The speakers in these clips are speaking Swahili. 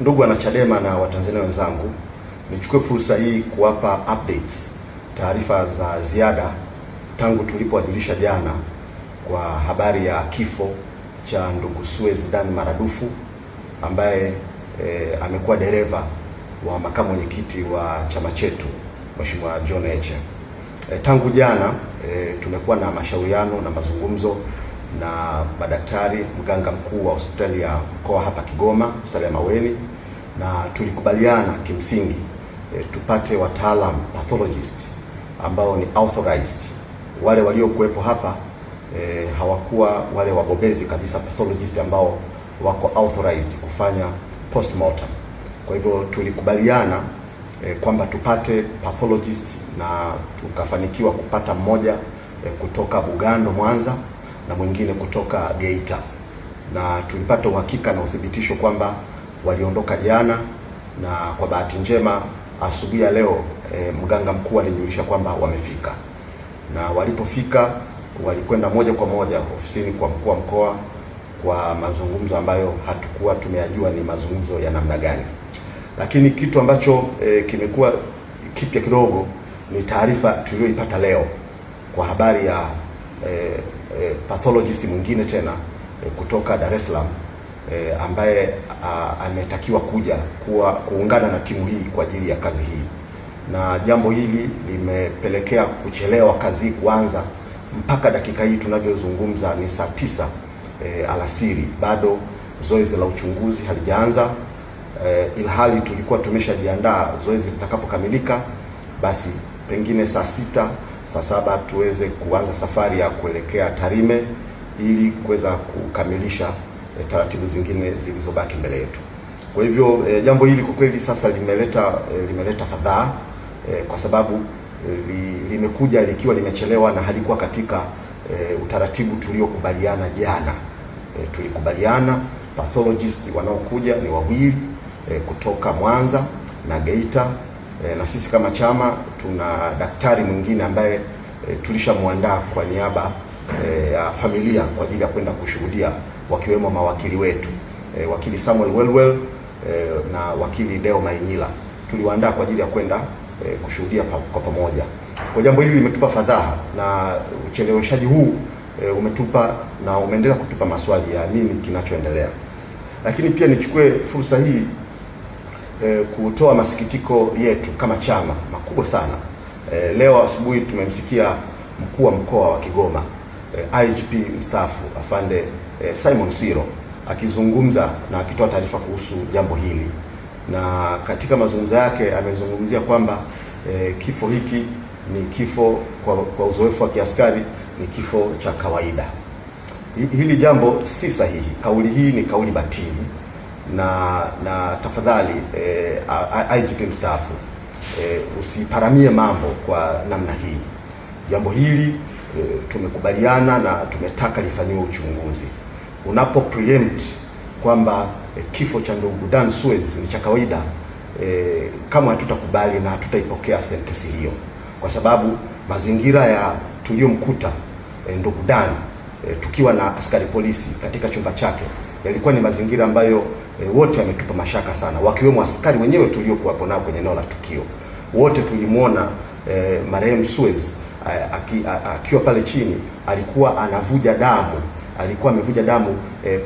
Ndugu wanachadema na Watanzania wenzangu, nichukue fursa hii kuwapa updates, taarifa za ziada tangu tulipowajulisha jana kwa habari ya kifo cha ndugu Suez Dan Maradufu ambaye amekuwa dereva wa makamu mwenyekiti wa chama chetu Mheshimiwa John Heche. Tangu jana tumekuwa na mashauriano na mazungumzo na madaktari, mganga mkuu wa hospitali ya mkoa hapa Kigoma, hospitali ya Maweni, na tulikubaliana kimsingi tupate wataalam pathologist ambao ni authorized. Wale waliokuwepo hapa hawakuwa wale wabobezi kabisa pathologist ambao wako authorized kufanya postmortem. Kwa hivyo tulikubaliana kwamba tupate pathologist na tukafanikiwa kupata mmoja kutoka Bugando Mwanza na mwingine kutoka Geita, na tulipata uhakika na uthibitisho kwamba waliondoka jana, na kwa bahati njema asubuhi ya leo mganga mkuu alijulisha kwamba wamefika, na walipofika walikwenda moja kwa moja ofisini kwa mkuu wa mkoa kwa mazungumzo ambayo hatukuwa tumeyajua ni mazungumzo ya namna gani. Lakini kitu ambacho kimekuwa kipya kidogo ni taarifa tuliyoipata leo kwa habari ya pathologist mwingine tena kutoka Dar es Salaam ambaye ametakiwa kuja kuungana na timu hii kwa ajili ya kazi hii, na jambo hili limepelekea kuchelewa kazi kuanza. Mpaka dakika hii tunavyozungumza ni saa 9 alasiri, bado zoezi la uchunguzi halijaanza, ilhali tulikuwa tumeshajiandaa zoezi litakapokamilika basi pengine saa 6 saa 7 tuweze kuanza safari ya kuelekea Tarime ili kuweza kukamilisha taratibu zingine zilizobaki mbele yetu. Kwa hivyo jambo hili kwa kweli sasa limeleta fadhaa kwa sababu limekuja likiwa limechelewa na halikuwa katika utaratibu tuliokubaliana jana. Tulikubaliana pathologist wanaokuja ni wawili kutoka Mwanza na Geita, na sisi kama chama tuna daktari mwingine ambaye tulishamwandaa kwa niaba ya familia kwa ajili ya kwenda kushuhudia, wakiwemo mawakili wetu wakili Samuel Welwel na wakili Deo Mainyila. Tuliwaandaa kwa ajili ya kwenda kushuhudia kwa pamoja. Kwa jambo hili limetupa fadhaa, na ucheleweshaji huu umetupa na umeendelea kutupa maswali ya nini kinachoendelea. Lakini pia nichukue fursa hii kutoa masikitiko yetu kama chama makubwa sana. Leo asubuhi tumemsikia mkuu wa mkoa wa Kigoma IGP mstaafu afande Simon Siro akizungumza na akitoa taarifa kuhusu jambo hili, na katika mazungumzo yake amezungumzia kwamba kifo hiki ni kifo kwa uzoefu wa kiaskari, ni kifo cha kawaida. Hili jambo si sahihi. Kauli hii ni kauli batili, na tafadhali IGP mstaafu usiparamie mambo kwa namna hii. Jambo hili tumekubaliana na tumetaka lifanyiwe uchunguzi. Unapo preempt kwamba kifo cha ndugu Dan Suez ni cha kawaida, kama hatutakubali na hatutaipokea sentensi hiyo, kwa sababu mazingira ya tuliyomkuta ndugu Dan tukiwa na askari polisi katika chumba chake yalikuwa ni mazingira ambayo wote wametupa mashaka sana, wakiwemo askari wenyewe tuliokuwa nao kwenye eneo la tukio. Wote tulimwona marehemu Suez akiwa pale chini, alikuwa anavuja damu, alikuwa amevuja damu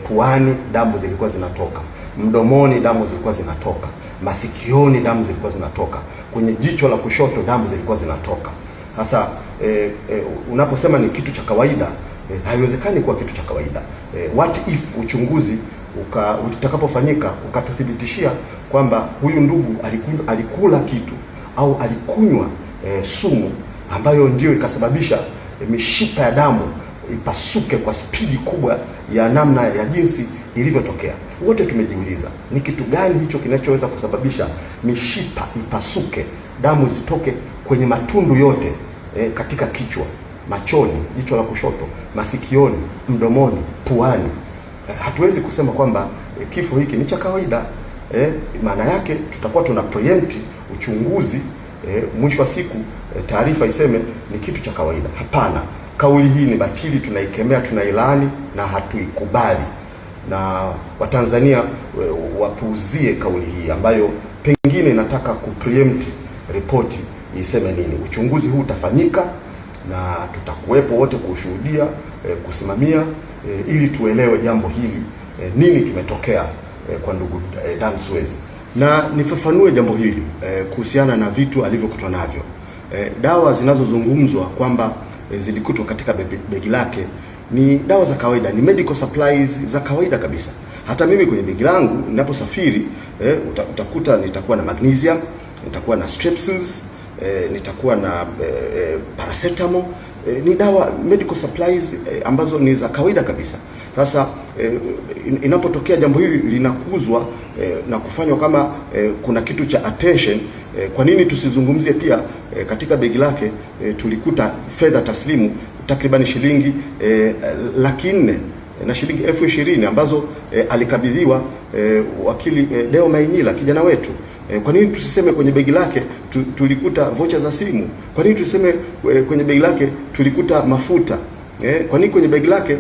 puani, damu zilikuwa zinatoka mdomoni, damu zilikuwa zinatoka masikioni, damu zilikuwa zinatoka kwenye jicho la kushoto, damu zilikuwa zinatoka. Sasa unaposema ni kitu cha kawaida, haiwezekani kuwa kitu cha kawaida. What if uchunguzi utakapofanyika ukatuthibitishia kwamba huyu ndugu alikula kitu au alikunywa sumu ambayo ndio ikasababisha mishipa ya damu ipasuke kwa spidi kubwa ya namna ya jinsi ilivyotokea. Wote tumejiuliza ni kitu gani hicho kinachoweza kusababisha mishipa ipasuke, damu zitoke kwenye matundu yote katika kichwa, machoni, jicho la kushoto, masikioni, mdomoni, puani. Hatuwezi kusema kwamba kifo hiki ni cha kawaida. Maana yake tutakuwa tuna preempt uchunguzi, mwisho wa siku taarifa iseme ni kitu cha kawaida. Hapana, kauli hii ni batili, tunaikemea, tunailaani na hatuikubali. na Watanzania wapuuzie kauli hii ambayo pengine inataka kupreempt ripoti iseme nini. Uchunguzi huu utafanyika na tutakuwepo wote kushuhudia, kusimamia, ili tuelewe jambo hili, nini kimetokea kwa ndugu Dan Suez. Na nifafanue jambo hili kuhusiana na vitu alivyokutwa navyo. Dawa zinazozungumzwa kwamba zilikutwa katika begi lake ni dawa za kawaida, ni medical supplies za kawaida kabisa. Hata mimi kwenye begi langu ninaposafiri, utakuta nitakuwa na magnesium, nitakuwa na strepsils, nitakuwa na paracetamol. Ni dawa medical supplies ambazo ni za kawaida kabisa. Sasa inapotokea jambo hili linakuzwa na kufanywa kama kuna kitu cha attention, kwa nini tusizungumzie pia katika begi lake tulikuta fedha taslimu takriban shilingi 400,000 na shilingi 20,000 ambazo alikabidhiwa wakili Deo Mainyila, kijana wetu. Kwa nini tusiseme kwenye begi lake tulikuta vocha za simu? Kwa nini tusiseme kwenye begi lake tulikuta mafuta? Kwa nini kwenye begi lake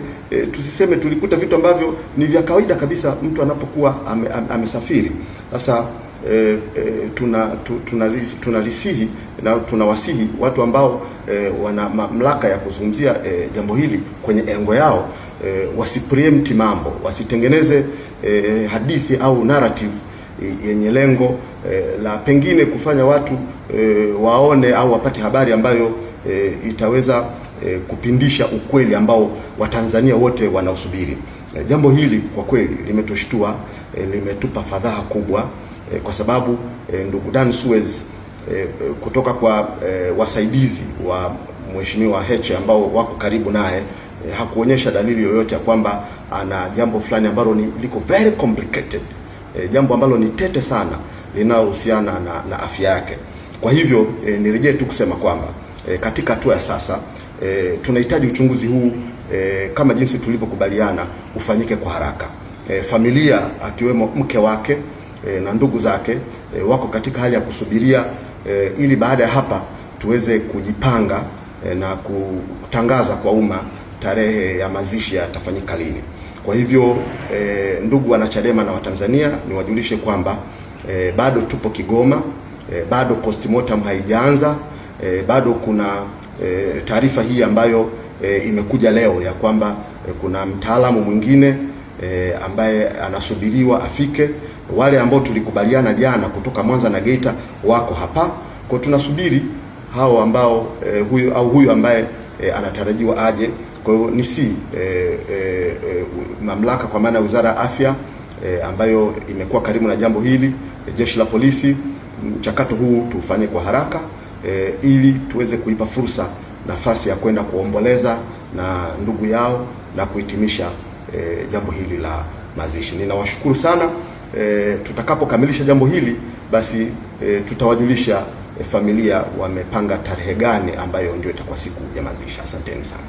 tusiseme tulikuta vitu ambavyo ni vya kawaida kabisa mtu anapokuwa amesafiri? Sasa tunalisihi na tunawasihi watu ambao wana mamlaka ya kuzungumzia jambo hili kwenye engo yao, wasipreempt mambo, wasitengeneze hadithi au narrative yenye lengo la pengine kufanya watu waone au wapate habari ambayo itaweza kupindisha ukweli ambao Watanzania wote wanausubiri. Jambo hili kwa kweli limetushtua, limetupa fadhaa kubwa, kwa sababu ndugu Dan Suez kutoka kwa wasaidizi wa Mheshimiwa Heche ambao wako karibu naye, hakuonyesha dalili yoyote ya kwamba ana jambo fulani ambalo liko very complicated, jambo ambalo ni tete sana linalohusiana na afya yake. Kwa hivyo nirejee tu kusema kwamba katika hatua ya sasa tunahitaji uchunguzi huu kama jinsi tulivyokubaliana ufanyike kwa haraka. Familia akiwemo mke wake na ndugu zake wako katika hali ya kusubiria, ili baada ya hapa tuweze kujipanga na kutangaza kwa umma tarehe ya mazishi yatafanyika lini. Kwa hivyo ndugu wanachadema na Watanzania, niwajulishe kwamba bado tupo Kigoma, bado postmortem haijaanza, bado kuna taarifa hii ambayo imekuja leo ya kwamba kuna mtaalamu mwingine ambaye anasubiriwa afike. Wale ambao tulikubaliana jana kutoka Mwanza na Geita wako hapa, kwa tunasubiri hao ambao huyu ambaye anatarajiwa aje. Kwa hiyo mamlaka kwa maana Wizara ya Afya ambayo imekuwa karibu na jambo hili, Jeshi la Polisi, mchakato huu tufanye kwa haraka ili tuweze kuipa fursa nafasi ya kwenda kuomboleza na ndugu yao na kuhitimisha jambo hili la mazishi. Ninawashukuru sana. Tutakapokamilisha jambo hili basi tutawajulisha familia wamepanga tarehe gani ambayo ndio itakuwa siku ya mazishi. Asanteni sana.